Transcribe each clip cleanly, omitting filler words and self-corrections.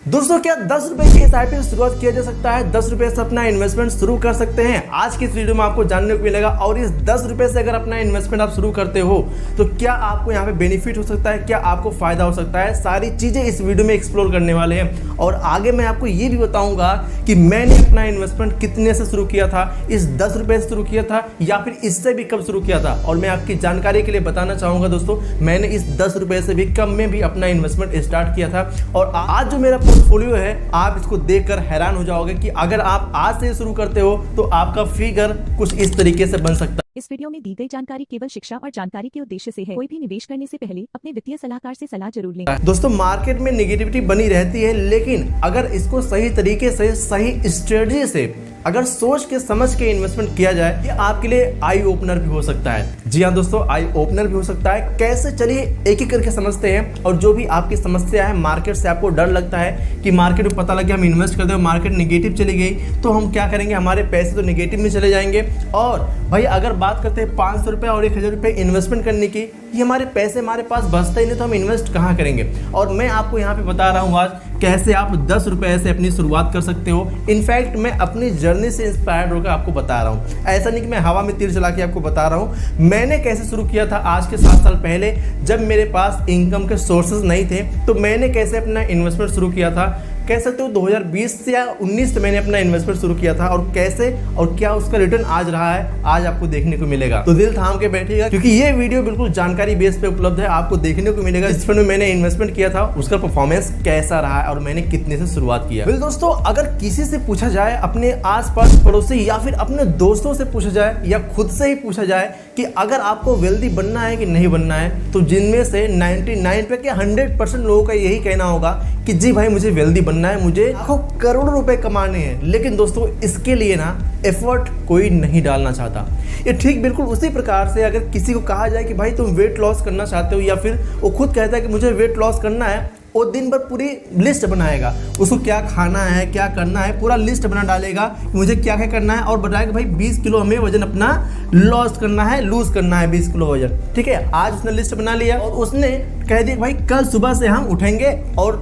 दोस्तों क्या 10 रुपए की एसआईपी से शुरुआत किया जा सकता है? 10 रुपए से अपना इन्वेस्टमेंट शुरू कर सकते हैं। आज की इस वीडियो में आपको जानने को मिलेगा। और इस 10 रुपए से अगर अपना इन्वेस्टमेंट आप शुरू करते हो तो क्या आपको यहाँ पे बेनिफिट हो सकता है, क्या आपको फायदा हो सकता है, सारी चीजें इस वीडियो में एक्सप्लोर करने वाले हैं। और आगे मैं आपको ये भी बताऊंगा कि मैंने अपना इन्वेस्टमेंट कितने से शुरू किया था, इस 10 रुपए से शुरू किया था या फिर इससे भी कम शुरू किया था। और मैं आपकी जानकारी के लिए बताना चाहूंगा दोस्तों, मैंने इस 10 रुपए से भी कम में भी अपना इन्वेस्टमेंट स्टार्ट किया था। और आज जो मेरा पोर्टफोलियो है, आप इसको देखकर हैरान हो जाओगे कि अगर आप आज से शुरू करते हो तो आपका फिगर कुछ इस तरीके से बन सकता है। इस वीडियो में दी गई जानकारी केवल शिक्षा और जानकारी के उद्देश्य से है। कोई भी निवेश करने से पहले अपने वित्तीय सलाहकार से सलाह जरूर लें। दोस्तों मार्केट में नेगेटिविटी बनी रहती है, लेकिन अगर इसको सही तरीके से, सही स्ट्रेटजी से अगर सोच के समझ के इन्वेस्टमेंट किया जाए, ये आपके लिए आई ओपनर भी हो सकता है। जी हाँ दोस्तों, आई ओपनर भी हो सकता है। कैसे, चलिए एक एक करके समझते हैं। और जो भी आपकी समस्या है, मार्केट से आपको डर लगता है कि मार्केट में पता लग गया हम इन्वेस्ट करते हैं, मार्केट नेगेटिव चली गई तो हम क्या करेंगे, हमारे पैसे तो नेगेटिव में चले जाएंगे। और भाई अगर बात करते हैं 500 रुपये और 1000 रुपये इन्वेस्टमेंट करने की, ये हमारे पैसे हमारे पास बचते ही नहीं तो हम इन्वेस्ट कहाँ करेंगे। और मैं आपको यहाँ पे बता रहा हूँ आज कैसे आप 10 रुपये से अपनी शुरुआत कर सकते हो। इनफैक्ट मैं अपनी जर्नी से इंस्पायर्ड होकर आपको बता रहा हूँ, ऐसा नहीं कि मैं हवा में तीर चला के आपको बता रहा हूँ। मैंने कैसे शुरू किया था आज के 7 साल पहले, जब मेरे पास इनकम के सोर्सेज नहीं थे, तो मैंने कैसे अपना इन्वेस्टमेंट शुरू किया था। कह सकते हो 2020 से या 19 से मैंने अपना इन्वेस्टमेंट शुरू किया था। और कैसे और क्या उसका रिटर्न आज रहा है, आज आपको देखने को मिलेगा। तो दिल थाम के बैठिएगा, क्योंकि ये वीडियो बिल्कुल जानकारी बेस पे उपलब्ध है। आपको देखने को मिलेगा जिस फंड में मैंने इन्वेस्टमेंट किया था उसका परफॉर्मेंस कैसा रहा है और मैंने कितने से शुरुआत किया। बिल दोस्तों, अगर किसी से पूछा जाए, अपने आस पास पड़ोसी या फिर अपने दोस्तों से पूछा जाए या खुद से ही पूछा जाए कि अगर आपको वेल्दी बनना है कि नहीं बनना है, तो जिनमें से 99 पे क्या 100% लोगों का यही कहना होगा कि जी भाई मुझे वेल्दी बनना है, मुझे लाखों करोड़ों रुपए कमाने हैं। लेकिन दोस्तों इसके लिए ना एफर्ट कोई नहीं डालना चाहता। ये ठीक बिल्कुल उसी प्रकार से अगर किसी को कहा जाए कि भाई तुम वेट लॉस करना चाहते हो, या फिर वो खुद कहता है कि मुझे वेट लॉस करना है, वो दिन भर पूरी लिस्ट बनाएगा, उसको क्या खाना है, क्या करना है, पूरा लिस्ट बना डालेगा कि मुझे क्या क्या करना है। और बताएगा भाई 20 किलो हमें वजन अपना लॉस करना है, लूज करना है 20 किलो वजन। ठीक है, आज उसने लिस्ट बना लिया और उसने कह दिया भाई कल सुबह से हम उठेंगे और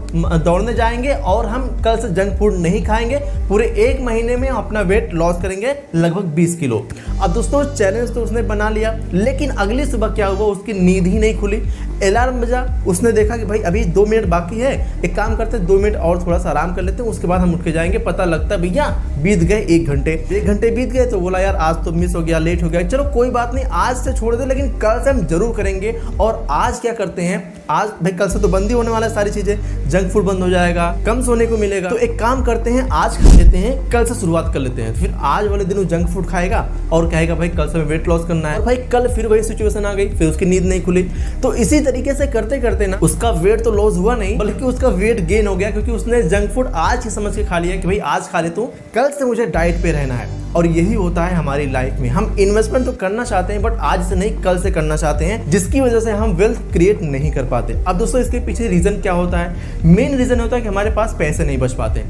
दौड़ने जाएंगे और हम कल से जंक फूड नहीं खाएंगे, पूरे 1 महीने में अपना वेट लॉस करेंगे लगभग 20 किलो। अब दोस्तों चैलेंज तो उसने बना लिया, लेकिन अगली सुबह क्या हुआ, उसकी नींद ही नहीं खुली। अलार्म बजा, उसने देखा कि भाई अभी 2 मिनट बाकी है, एक काम करते हैं 2 मिनट और थोड़ा सा आराम कर लेते हैं, उसके बाद हम उठ के जाएंगे। पता लगता है भैया बीत गए 1 घंटे। 1 घंटे बीत गए तो बोला यार आज तो मिस हो गया, लेट हो गया, चलो कोई बात नहीं, आज से छोड़ दे, लेकिन कल से हम जरूर करेंगे। और आज क्या करते हैं, आज भाई कल से तो बंद ही होने वाला है सारी चीजें, जंक फूड बंद हो जाएगा, कम सोने को मिलेगा, तो एक काम करते हैं आज खा लेते हैं, कल से शुरुआत कर लेते हैं। फिर आज वाले दिन वो जंक फूड खाएगा और कहेगा भाई कल से वेट लॉस करना है, और भाई कल फिर वही सिचुएशन आ गई, फिर उसकी नींद नहीं खुली। तो इसी तरीके से करते करते ना उसका वेट तो लॉस हुआ नहीं, बल्कि उसका वेट गेन हो गया, क्योंकि उसने जंक फूड आज ही समझ के खा लिया कि भाई आज खा ले तो कल से मुझे डाइट पे रहना है। और यही होता है हमारी लाइफ में, हम इन्वेस्टमेंट तो करना चाहते हैं बट आज से नहीं कल से करना चाहते हैं, जिसकी वजह से हम वेल्थ क्रिएट नहीं कर पाते। अब दोस्तों इसके पीछे रीजन क्या होता है? मेन रीजन होता है कि हमारे पास पैसे नहीं बच पाते।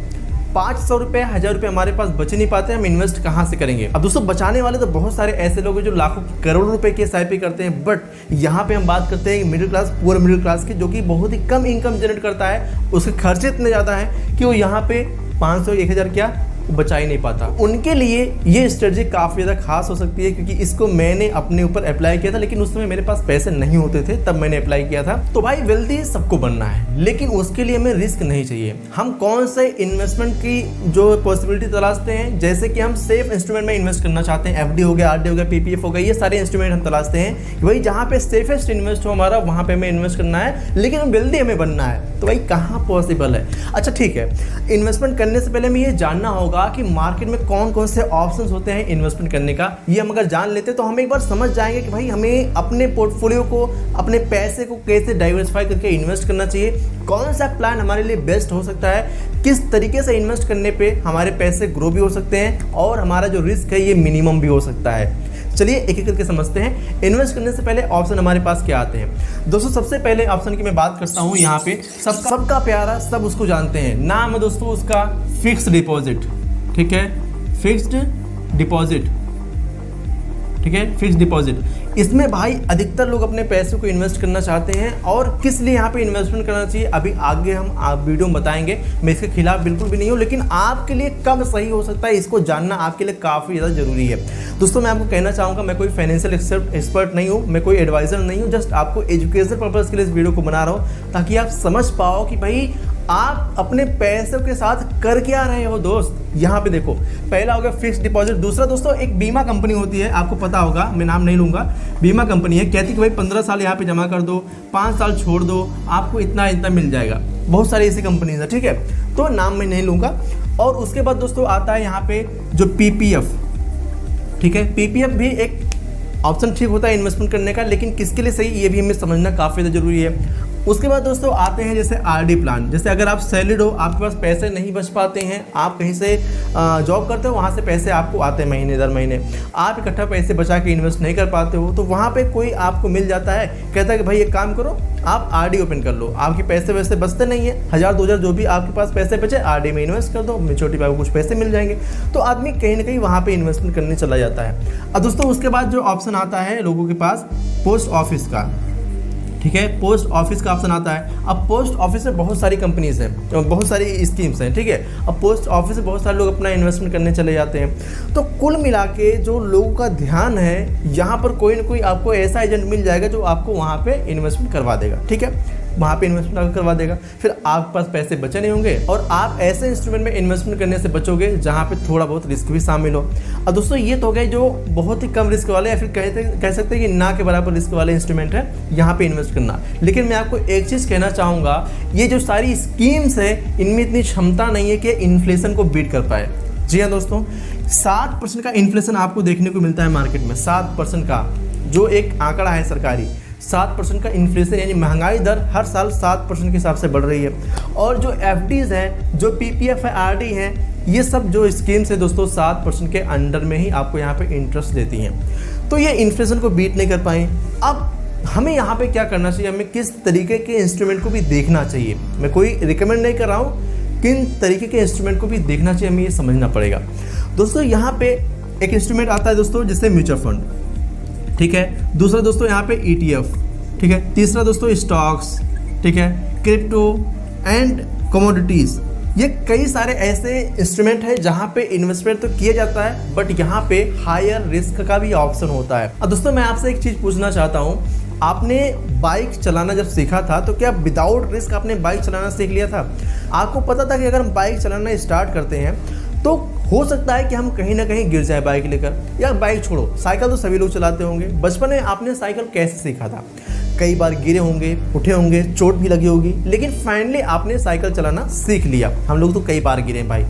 500 रुपये 1000 रुपये हमारे पास बच नहीं पाते, हम इन्वेस्ट कहाँ से करेंगे। अब दोस्तों बचाने वाले तो बहुत सारे ऐसे लोग हैं जो लाखों करोड़ों रुपए की एसआईपी करते हैं, बट यहाँ पे हम बात करते हैं middle class, poor middle class की, जो कि बहुत ही कम इनकम जनरेट करता है, उसके खर्चे इतने ज़्यादा हैं कि वो यहाँ पे 500 1000 क्या बचा ही नहीं पाता। उनके लिए ये स्ट्रेटजी काफ़ी ज़्यादा खास हो सकती है, क्योंकि इसको मैंने अपने ऊपर अप्लाई किया था, लेकिन उस समय मेरे पास पैसे नहीं होते थे, तब मैंने अप्लाई किया था। तो भाई वेल्दी सबको बनना है, लेकिन उसके लिए हमें रिस्क नहीं चाहिए। हम कौन से इन्वेस्टमेंट की जो पॉसिबिलिटी तलाशते हैं, जैसे कि हम सेफ इंस्ट्रूमेंट में इन्वेस्ट करना चाहते हैं, एफडी हो गया, आरडी हो गया, पीपीएफ हो गया, ये सारे इंस्ट्रूमेंट हम तलाशते हैं कि भाई जहाँ पे सेफेस्ट इन्वेस्ट हो हमारा, वहाँ पे हमें इन्वेस्ट करना है, लेकिन वेल्दी हमें बनना है। तो भाई कहाँ पॉसिबल है? अच्छा ठीक है, इन्वेस्टमेंट करने से पहले हमें ये जानना होगा कि मार्केट में कौन कौन से ऑप्शंस होते हैं इन्वेस्टमेंट करने का। ये हम अगर जान लेते तो हम एक बार समझ जाएंगे कि भाई हमें अपने पोर्टफोलियो को, अपने पैसे को कैसे डाइवर्सिफाई करके इन्वेस्ट करना चाहिए, कौन सा प्लान हमारे लिए बेस्ट हो सकता है, किस तरीके से इन्वेस्ट करने पे हमारे पैसे ग्रो भी हो सकते हैं और हमारा जो रिस्क है ये मिनिमम भी हो सकता है। चलिए एक एक करके समझते हैं। इन्वेस्ट करने से पहले ऑप्शन हमारे पास क्या आते हैं दोस्तों? सबसे पहले ऑप्शन की मैं बात करता हूँ, यहाँ पे सबका प्यारा, सब उसको जानते हैं, नाम है दोस्तों उसका फिक्स्ड डिपॉजिट। ठीक है, फिक्स्ड डिपॉजिट, ठीक है, फिक्स्ड डिपॉजिट। इसमें भाई अधिकतर लोग अपने पैसे को इन्वेस्ट करना चाहते हैं, और किस लिए यहाँ पे इन्वेस्टमेंट करना चाहिए अभी आगे हम आप वीडियो में बताएंगे। मैं इसके खिलाफ बिल्कुल भी नहीं हूँ, लेकिन आपके लिए कब सही हो सकता है इसको जानना आपके लिए काफ़ी ज़्यादा जरूरी है। दोस्तों मैं आपको कहना चाहूँगा, मैं कोई फाइनेंशियल एक्सपर्ट नहीं हूँ, मैं कोई एडवाइजर नहीं हूँ, जस्ट आपको एजुकेशन पर्पज़ के लिए इस वीडियो को बना रहा हूँ ताकि आप समझ पाओ कि भाई आप अपने पैसों के साथ कर क्या रहे हो। दोस्त यहाँ पे देखो, पहला हो गया फिक्स्ड डिपॉजिट। दूसरा दोस्तों एक बीमा कंपनी होती है, आपको पता होगा, मैं नाम नहीं लूँगा, बीमा कंपनी है, कहती कि भाई 15 साल यहाँ पे जमा कर दो, 5 साल छोड़ दो, आपको इतना इतना मिल जाएगा। बहुत सारी ऐसी कंपनीज है, ठीक है, तो नाम मैं नहीं लूँगा। और उसके बाद दोस्तों आता है यहाँ पे जो PPF, ठीक है, PPF भी एक ऑप्शन ठीक होता है इन्वेस्टमेंट करने का, लेकिन किसके लिए सही ये भी हमें समझना काफ़ी ज़्यादा जरूरी है। उसके बाद दोस्तों आते हैं जैसे RD प्लान। जैसे अगर आप सैलरीड हो, आपके पास पैसे नहीं बच पाते हैं, आप कहीं से जॉब करते हो, वहाँ से पैसे आपको आते हैं महीने दर महीने, आप इकट्ठा पैसे बचा के इन्वेस्ट नहीं कर पाते हो, तो वहाँ पे कोई आपको मिल जाता है, कहता है कि भाई एक काम करो, आप RD ओपन कर लो, आपके पैसे वैसे बचते नहीं है, 1000-2000 जो भी आपके पास पैसे बचे RD में इन्वेस्ट कर दो, मेच्योरिटी पे आपको कुछ पैसे मिल जाएंगे। तो आदमी कहीं ना कहीं वहाँ पे इन्वेस्टमेंट करने चला जाता है। अब दोस्तों उसके बाद जो ऑप्शन आता है लोगों के पास पोस्ट ऑफिस का, ठीक है, पोस्ट ऑफिस का ऑप्शन आता है। अब पोस्ट ऑफिस में बहुत सारी कंपनीज हैं, बहुत सारी स्कीम्स हैं, ठीक है। अब पोस्ट ऑफिस में बहुत सारे लोग अपना इन्वेस्टमेंट करने चले जाते हैं। तो कुल मिला के जो लोगों का ध्यान है, यहाँ पर कोई ना कोई आपको ऐसा एजेंट मिल जाएगा जो आपको वहाँ पे इन्वेस्टमेंट करवा देगा, ठीक है, वहाँ पे इन्वेस्टमेंट करवा देगा। फिर आपके पास पैसे बचे नहीं होंगे और आप ऐसे इंस्ट्रूमेंट में इन्वेस्टमेंट करने से बचोगे जहाँ पे थोड़ा बहुत रिस्क भी शामिल हो। और दोस्तों ये तो हो गए जो बहुत ही कम रिस्क वाले, या फिर कह सकते हैं कि ना के बराबर रिस्क वाले इंस्ट्रूमेंट है यहाँ पे इन्वेस्ट करना। लेकिन मैं आपको एक चीज़ कहना चाहूँगा, ये जो सारी स्कीम्स है इनमें इतनी क्षमता नहीं है कि इन्फ्लेशन को बीट कर पाए। जी हाँ दोस्तों, 7% का इन्फ्लेशन आपको देखने को मिलता है मार्केट में, 7% का जो एक आंकड़ा है सरकारी, 7% का इन्फ्लेशन, यानी महंगाई दर हर साल 7% के हिसाब से बढ़ रही है। और जो FDs हैं, जो PPF है, RD है, ये सब जो स्कीम्स है दोस्तों 7% के अंडर में ही आपको यहाँ पे इंटरेस्ट देती हैं। तो ये इन्फ्लेशन को बीट नहीं कर पाए। अब हमें यहाँ पे क्या करना चाहिए, हमें किस तरीके के इंस्ट्रूमेंट को भी देखना चाहिए। मैं कोई रिकमेंड नहीं कर रहा हूँ, किन तरीके के इंस्ट्रूमेंट को भी देखना चाहिए हमें ये समझना पड़ेगा। दोस्तों यहाँ पे एक इंस्ट्रूमेंट आता है दोस्तों जैसे म्यूचुअल फंड, ठीक है, दूसरा दोस्तों यहाँ पे ETF, ठीक है, तीसरा दोस्तों स्टॉक्स, ठीक है, क्रिप्टो एंड कमोडिटीज़। ये कई सारे ऐसे इंस्ट्रूमेंट है जहाँ पे इन्वेस्टमेंट तो किया जाता है, बट यहाँ पे हायर रिस्क का भी ऑप्शन होता है। अब दोस्तों मैं आपसे एक चीज़ पूछना चाहता हूँ, आपने बाइक चलाना जब सीखा था तो क्या विदाउट रिस्क आपने बाइक चलाना सीख लिया था? आपको पता था कि अगर हम बाइक चलाना स्टार्ट करते हैं तो हो सकता है कि हम कहीं ना कहीं गिर जाए बाइक लेकर, या बाइक छोड़ो, साइकिल तो सभी लोग चलाते होंगे। बचपन में आपने साइकिल कैसे सीखा था? कई बार गिरे होंगे, उठे होंगे, चोट भी लगी होगी, लेकिन फाइनली आपने साइकिल चलाना सीख लिया। हम लोग तो कई बार गिरे भाई,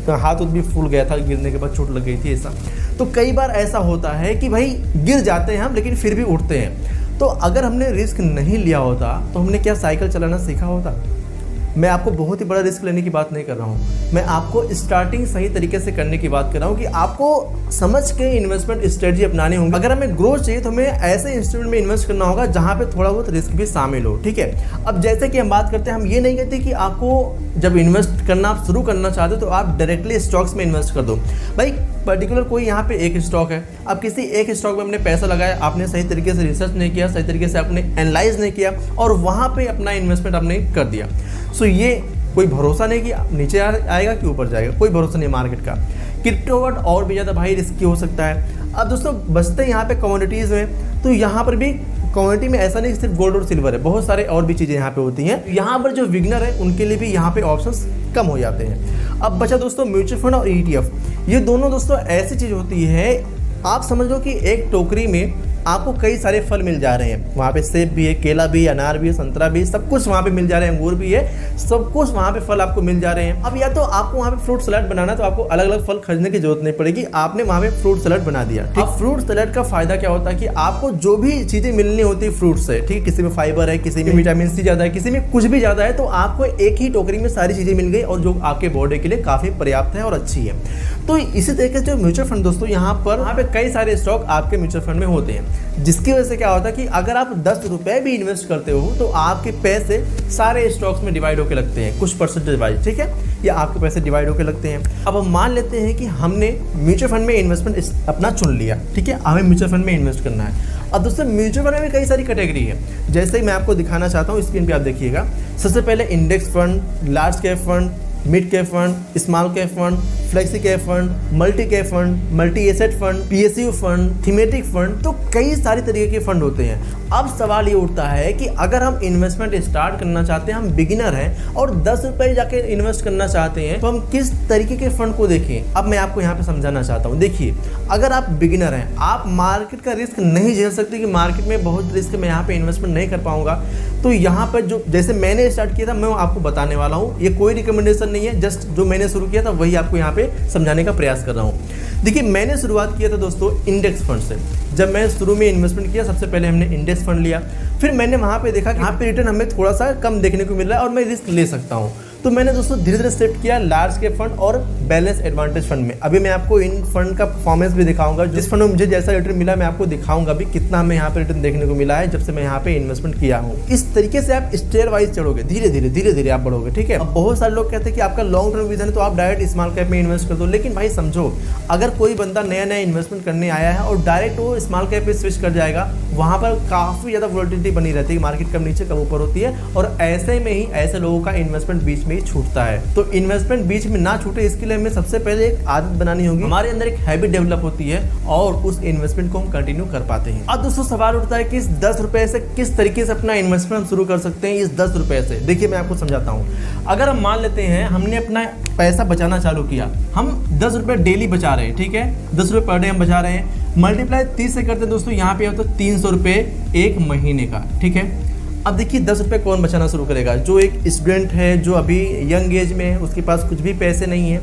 हाथ भी फूल गया था, गिरने के बाद चोट लग गई थी ऐसा। तो कई बार ऐसा होता है कि भाई गिर जाते हैं हम, लेकिन फिर भी उठते हैं। तो अगर हमने रिस्क नहीं लिया होता तो हमने क्या साइकिल चलाना सीखा होता? मैं आपको बहुत ही बड़ा रिस्क लेने की बात नहीं कर रहा हूँ, मैं आपको स्टार्टिंग सही तरीके से करने की बात कर रहा हूँ कि आपको समझ के इन्वेस्टमेंट स्ट्रेटजी अपनानी होगी। अगर हमें ग्रोथ चाहिए तो हमें ऐसे इंस्ट्रूमेंट में इन्वेस्ट करना होगा जहाँ पे थोड़ा बहुत रिस्क भी शामिल हो, ठीक है। अब जैसे कि हम बात करते हैं, हम ये नहीं कहते कि आपको जब इन्वेस्ट करना आप शुरू करना चाहते हो तो आप डायरेक्टली स्टॉक्स में इन्वेस्ट कर दो। भाई पर्टिकुलर कोई यहाँ पे एक स्टॉक है, अब किसी एक स्टॉक में अपने पैसा लगाया, आपने सही तरीके से रिसर्च नहीं किया, सही तरीके से आपने एनालाइज नहीं किया और वहाँ पे अपना इन्वेस्टमेंट आपने कर दिया। सो ये कोई भरोसा नहीं कि नीचे आएगा कि ऊपर जाएगा, कोई भरोसा नहीं मार्केट का। क्रिप्टो वर्ड और भी ज़्यादा भाई रिस्की हो सकता है। अब दोस्तों बचते हैं यहाँ पे कमोडिटीज़ में, तो यहाँ पर भी कमोडिटी में ऐसा नहीं सिर्फ गोल्ड और सिल्वर है, बहुत सारे और भी चीज़ें यहाँ पे होती हैं। यहाँ पर जो बिगनर है उनके लिए भी यहाँ पे ऑप्शंस कम हो जाते हैं। अब बचा दोस्तों म्यूचुअल फंड और ETF, ये दोनों दोस्तों ऐसी चीज़ होती है, आप समझ लो कि एक टोकरी में आपको कई सारे फल मिल जा रहे हैं, वहाँ पे सेब भी है, केला भी है, अनार भी है, संतरा भी है, सब कुछ वहाँ पे मिल जा रहे हैं, अंगूर भी है, सब कुछ वहाँ पे फल आपको मिल जा रहे हैं। अब या तो आपको वहाँ पे फ्रूट सलाद बनाना, तो आपको अलग अलग फल खरीदने की जरूरत नहीं पड़ेगी, आपने वहाँ पे फ्रूट सलाद बना दिया। ठीक, फ्रूट सलाद का फायदा क्या होता है कि आपको जो भी चीजें मिलनी होती है फ्रूट से, ठीक, किसी में फाइबर है, किसी में विटामिन सी ज्यादा है, किसी में कुछ भी ज्यादा है, तो आपको एक ही टोकरी में सारी चीजें मिल गई और जो आपके बॉडी के लिए काफी पर्याप्त है और अच्छी है। तो इसी तरीके से जो म्यूचुअल फंड दोस्तों यहाँ पे कई सारे स्टॉक आपके म्यूचुअल फंड में होते हैं, जिसकी वजह से क्या होता है कि अगर आप 10 रुपए भी इन्वेस्ट करते हो तो आपके पैसे सारे स्टॉक्स में डिवाइड होकर लगते हैं, कुछ परसेंटेज वाइज, ठीक है, या आपके पैसे डिवाइड होकर लगते हैं। अब हम मान लेते हैं कि हमने म्यूचुअल फंड में इन्वेस्टमेंट अपना चुन लिया, ठीक है, हमें म्यूचुअल फंड में इन्वेस्ट करना है। अब दोस्तों म्यूचुअल फंड में भी कई सारी कैटेगरी है, जैसे ही मैं आपको दिखाना चाहता हूँ स्क्रीन पे आप देखिएगा। सबसे पहले index fund, large cap fund, mid cap fund, small cap fund, flexi cap fund, multi cap fund, multi asset fund, PSU fund, thematic fund, तो कई सारे तरीके के फंड होते हैं। अब सवाल ये उठता है कि अगर हम इन्वेस्टमेंट स्टार्ट करना चाहते हैं, हम बिगिनर हैं और 10 रुपये जाके इन्वेस्ट करना चाहते हैं, तो हम किस तरीके के फंड को देखें। अब मैं आपको यहाँ पे समझाना चाहता हूँ। देखिए, अगर आप बिगिनर हैं, आप मार्केट का रिस्क नहीं झेल सकते कि मार्केट में बहुत रिस्क, मैं यहाँ पे इन्वेस्टमेंट नहीं कर पाऊंगा, तो यहाँ पर जो जैसे मैंने स्टार्ट किया था मैं आपको बताने वाला हूँ। ये कोई रिकमेंडेशन नहीं है, जस्ट जो मैंने शुरू किया था वही आपको यहाँ पे समझाने का प्रयास कर रहा हूँ। देखिए, मैंने शुरुआत किया था दोस्तों इंडेक्स फंड से। जब मैं शुरू में इन्वेस्टमेंट किया, सबसे पहले हमने इंडेक्स फंड लिया, फिर मैंने वहाँ पे देखा कि यहाँ पे रिटर्न हमें थोड़ा सा कम देखने को मिल रहा है और मैं रिस्क ले सकता हूँ, तो मैंने दोस्तों धीरे धीरे शिफ्ट किया लार्ज कैप फंड और बैलेंस एडवांटेज फंड में। अभी मैं आपको इन फंड का परफॉर्मेंस भी दिखाऊंगा, जिस फंड में मुझे जैसा रिटर्न मिला मैं आपको दिखाऊंगा भी कितना हमें यहाँ पे रिटर्न देखने को मिला है जब से मैं यहाँ पे इन्वेस्टमेंट किया हूँ। इस तरीके से आप स्टेयर वाइज चढ़ोगे, धीरे धीरे आप बढ़ोगे, ठीक है। अब बहुत सारे लोग कहते हैं कि आपका लॉन्ग टर्म विजन है तो आप डायरेक्ट स्मॉल कैप में इन्वेस्ट कर दो, लेकिन भाई समझो, अगर कोई बंदा नया इन्वेस्टमेंट करने आया है और डायरेक्ट वो स्मॉल कैप पे स्विच कर जाएगा, वहाँ पर काफ़ी ज़्यादा वोलेटिलिटी बनी रहती है, मार्केट कब नीचे कब ऊपर होती है, और ऐसे में ही ऐसे लोगों का इन्वेस्टमेंट बीच में ही छूटता है। तो इन्वेस्टमेंट बीच में ना छूटे, इसके लिए हमें सबसे पहले एक आदत बनानी होगी, हमारे अंदर एक हैबिट डेवलप होती है और उस इन्वेस्टमेंट को हम कंटिन्यू कर पाते हैं। अब दोस्तों सवाल उठता है कि इस 10 रुपए से किस तरीके से अपना इन्वेस्टमेंट शुरू कर सकते हैं। इस 10 रुपए से देखिए मैं आपको समझाता हूँ। अगर हम मान लेते हैं हमने अपना पैसा बचाना चालू किया, हम 10 रुपए डेली बचा रहे हैं, ठीक है, 10 रुपए पर डे हम बचा रहे हैं, मल्टीप्लाई 30 से करते हैं दोस्तों, यहाँ पे होता है 300 रुपए एक महीने का, ठीक है। अब देखिए 10 रुपये कौन बचाना शुरू करेगा? जो एक स्टूडेंट है, जो अभी यंग एज में है, उसके पास कुछ भी पैसे नहीं है,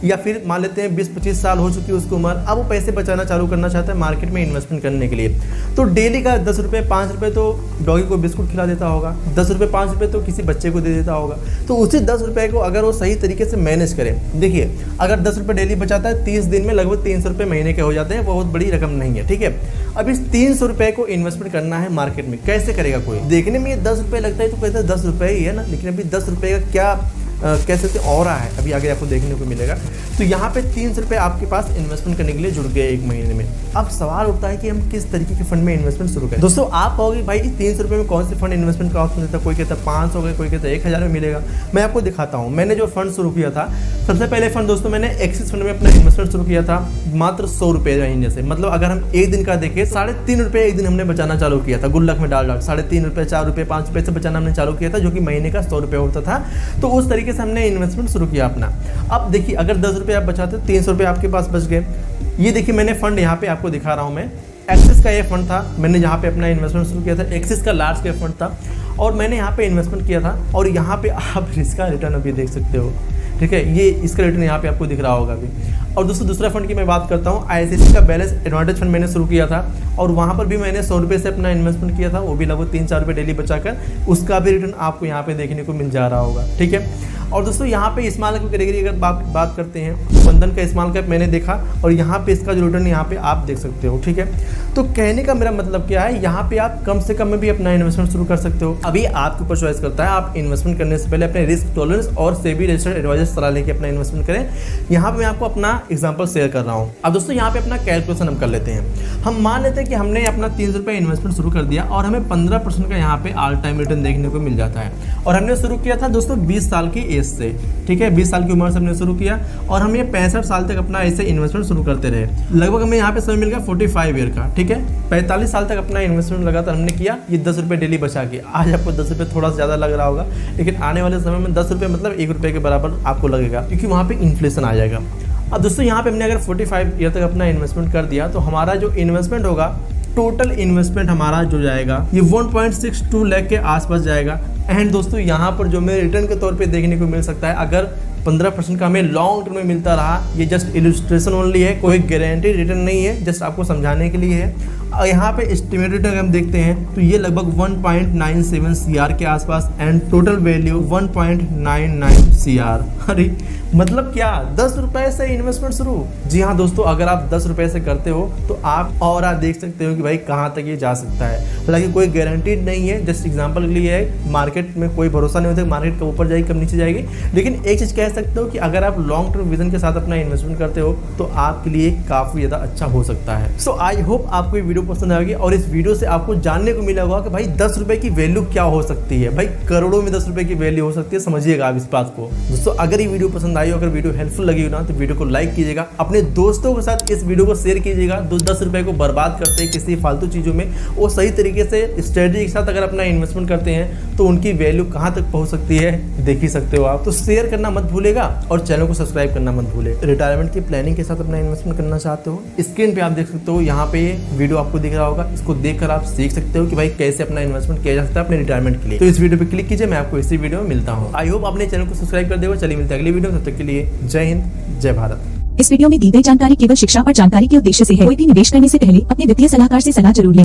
या फिर मान लेते हैं 20-25 साल हो चुकी है उसकी उम्र, अब वो पैसे बचाना चालू करना चाहता है मार्केट में इन्वेस्टमेंट करने के लिए। तो डेली का 10 रुपये, 5 रुपये तो डॉगी को बिस्कुट खिला देता होगा, 10 रुपये 5 रुपये तो किसी बच्चे को दे देता होगा। तो उसी 10 रुपये को अगर वो सही तरीके से मैनेज करे, देखिए अगर 10 रुपये डेली बचाता है, 30 दिन में लगभग 300 रुपये महीने के हो जाते हैं, बहुत बड़ी रकम नहीं है, ठीक है। अब इस 300 रुपये को इन्वेस्टमेंट करना है मार्केट में, कैसे करेगा कोई? देखने में ये 10 रुपये लगता है तो कहते हैं 10 रुपये ही है ना, लेकिन अभी 10 रुपये का क्या कह सकते और है, अभी आगे आपको देखने को मिलेगा। तो यहाँ पे 300 रुपये आपके पास इन्वेस्टमेंट करने के लिए जुड़ गए एक महीने में। अब सवाल उठता है कि हम किस तरीके के फंड में इन्वेस्टमेंट शुरू करें। दोस्तों आप कहोगे भाई 300 रुपये में कौन से फंड इन्वेस्टमेंट का ऑप्शन देता है? कोई कहता है 500 का, कोई कहता है 1000 में मिलेगा। मैं आपको दिखाता हूँ। मैंने जो फंड शुरू किया था, सबसे पहले फंड दोस्तों मैंने एक्सिस फंड में अपना इन्वेस्टमेंट शुरू किया था, मात्र 100 रुपये महीने से। मतलब अगर हम एक दिन का देखें, 3.5 रुपये एक दिन हमने बचाना चालू किया था, गुल्लक में डाल 3.5 रुपये, 4 रुपये, 5 रुपये से बचाना हमने चालू किया था, जो कि महीने का 100 रुपये होता था। तो उस तरीके से हमने इन्वेस्टमेंट शुरू किया अपना। अब देखिए अगर 10 रुपये आप बचाते, 300 रुपये आपके पास बच गए। ये देखिए मैंने फंड यहाँ पे आपको दिखा रहा हूँ मैं, एक्सिस का ये फंड था, मैंने यहाँ पे अपना इन्वेस्टमेंट शुरू किया था। एक्सिस का लार्ज कैप फंड था और मैंने यहाँ पे इन्वेस्टमेंट किया था, और यहाँ पे आप इसका रिटर्न अभी देख सकते हो, ठीक है। ये इसका रिटर्न यहाँ पे आपको दिख रहा होगा अभी। और दोस्तों दूसरा फंड की मैं बात करता हूँ, ICICI का बैलेंस एडवांटेज फंड मैंने शुरू किया था, और वहाँ पर भी मैंने 100 रुपये से अपना इन्वेस्टमेंट किया था, वो भी लगभग 3-4 रुपये डेली बचाकर, उसका भी रिटर्न आपको यहाँ पे देखने को मिल जा रहा होगा, ठीक है। और दोस्तों यहाँ पे स्मॉल कैप कैटेगरी अगर बात करते हैं, बंधन का स्मॉल कैप मैंने देखा, और यहाँ पे इसका जो रिटर्न यहाँ पे आप देख सकते हो, ठीक है। तो कहने का मेरा मतलब क्या है, यहाँ पे आप कम से कम में भी अपना इन्वेस्टमेंट शुरू कर सकते हो। अभी आपके ऊपर चॉइस करता है, आप इन्वेस्टमेंट करने से पहले अपने रिस्क टॉलरेंस और सेबी रजिस्टर्ड एडवाइजर सलाह लेके अपना इन्वेस्टमेंट करें। यहाँ पे मैं आपको अपना एग्जांपल शेयर कर रहा हूँ। अब दोस्तों यहाँ पे अपना कैलकुलेशन हम कर लेते हैं। हम मान लेते हैं कि हमने अपना 300 रुपये इन्वेस्टमेंट शुरू कर दिया और हमें 15% का यहाँ पे ऑल टाइम रिटर्न देखने को मिल जाता है, और हमने शुरू किया था दोस्तों 20 साल की एज से, ठीक है। 20 साल की उम्र से हमने शुरू किया और हम ये 65 साल तक अपना ऐसे इन्वेस्टमेंट शुरू करते रहे। लगभग हमें यहाँ पे समय मिल गया 45 ईयर का, ठीक है। 45 साल तक अपना इन्वेस्टमेंट लगातार हमने किया, ये 10 रुपये डेली बचा के। आज आपको 10 रुपये थोड़ा सा ज़्यादा लग रहा होगा, लेकिन आने वाले समय में 10 रुपये मतलब 1 रुपये के बराबर आपको लगेगा, क्योंकि वहाँ पे इन्फ्लेशन आ जाएगा। अब दोस्तों यहाँ पे हमने अगर 45 ईयर तक अपना इन्वेस्टमेंट कर दिया, तो हमारा जो इन्वेस्टमेंट होगा, टोटल इन्वेस्टमेंट हमारा जो जाएगा ये 1.62 लाख के आसपास जाएगा। एंड दोस्तों यहाँ पर जो हमें रिटर्न के तौर पे देखने को मिल सकता है, अगर 15% का हमें लॉन्ग टर्म में मिलता रहा, ये जस्ट इलस्ट्रेशन ओनली है, कोई गारंटी रिटर्न नहीं है, जस्ट आपको समझाने के लिए है। और यहाँ पे एस्टिमेटेड रिटर्न हम देखते हैं तो ये लगभग 1.97 CR के आसपास, एंड टोटल वैल्यू 1.99 CR। अरे मतलब क्या 10 रुपए से इन्वेस्टमेंट शुरू? जी हाँ दोस्तों, अगर आप 10 रुपए से करते हो तो आप और आप देख सकते हो कि भाई कहाँ तक ये जा सकता है। हालांकि कोई गारंटीड नहीं है, जस्ट एग्जांपल के लिए है, मार्केट में कोई भरोसा नहीं होता मार्केट कब ऊपर जाएगी कब नीचे जाएगी। लेकिन एक चीज कह सकते हो कि अगर आप लॉन्ग टर्म विजन के साथ अपना इन्वेस्टमेंट करते हो तो आपके लिए काफी ज्यादा अच्छा हो सकता है। सो आई होप आपको ये वीडियो पसंद आएगी और इस वीडियो से आपको जानने को मिला होगा कि भाई 10 रुपए की वैल्यू क्या हो सकती है। भाई करोड़ों में 10 रुपए की वैल्यू हो सकती है, समझिएगा आप इस बात को। दोस्तों अगर ये वीडियो पसंद आई हो, अगर वीडियो हेल्पफुल लगी हो ना, तो वीडियो को लाइक कीजिएगा, अपने दोस्तों के साथ इस वीडियो को शेयर कीजिएगा। 10 रुपए को बर्बाद करते हैं किसी फालतू चीजों में, वो सही तरीके से स्ट्रेटजी के साथ अगर अपना इन्वेस्टमेंट करते हैं तो उनकी वैल्यू कहां तक पहुंच सकती है देख ही सकते हो आप। तो शेयर करना मत भूलेगा और चैनल को सब्सक्राइब करना मत भूले। रिटायरमेंट की प्लानिंग के साथ अपना इन्वेस्टमेंट करना चाहते हो, स्क्रीन पे आप देख सकते हो, यहाँ पे वीडियो आपको दिख रहा होगा, इसको देखकर आप सीख सकते हो कि भाई कैसे अपना इन्वेस्टमेंट किया जा सकता है अपने रिटायरमेंट के लिए। तो इस वीडियो पे क्लिक कीजिए, मैं आपको इसी वीडियो में मिलता हूँ। आई होप आपने चैनल को सब्सक्राइब कर देगा। चलिए मिलते हैं अगली वीडियो, तब तक के लिए जय हिंद जय भारत। इस वीडियो में दी गई जानकारी केवल शिक्षा और जानकारी के उद्देश्य से है। कोई भी निवेश करने से पहले अपने वित्तीय सलाहकार से सलाह जरूर लें।